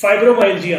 fibromyalgia